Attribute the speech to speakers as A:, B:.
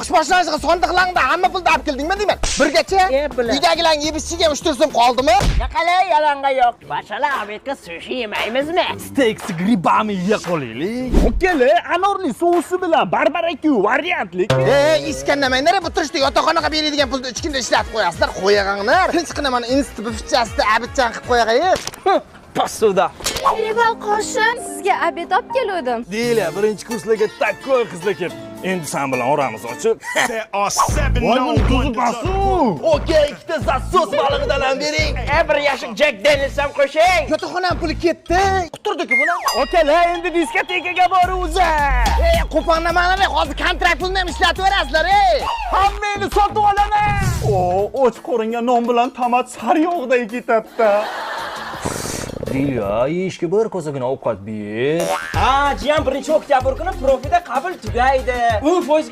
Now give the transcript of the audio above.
A: o'qish boshlanishiga sondiqlarni hamma pulni olib keldingmi deyman. Birgacha uydagilarning yebishiga 3-4 so'm qoldimi?
B: Qalay yalanga yo'q. Bashalar obedga sushi yemaymizmi?
C: Steak s gribami yeya qolaylik. Okele, anorli sousi bilan barbecue variantlik.
A: Iskandamaylar, bu turishda yotoqxonaga beradigan pulni 3 kunda ishlatib qo'yasizlar, qo'yag'anglar. Tinch qinaman institut bufchasida abidchan qilib qo'yag'aysiz.
C: Pasuda.
D: Merhaba qo'shin, sizga obed olib keldim.
C: Deyla, birinchi kurslarga takkoy qizlar kelib. Endi sen bilan oramiz ochiq.
E: There are 7 known wonders.
A: Okey, ikkita zasos balig'idan ham bering.
B: Bir yashik Jack Daniels ham qo'shing.
A: Yotoqxonam puli ketdi. Quturdik buni.
C: Okele, endi diskotekaga boruvza.
A: Qo'pongnamanlar, hozir kontrakt pulni ham ishlatib berasizlar,
C: Hammani sotib olaman. Och qo'ringa non bilan tomat sariyog'day ketadi. Dilya, yeyishga bir kosagina ovqat ber.
B: Ha, jiyan 1 oktyabr kuni profida qabul tugaydi. 10%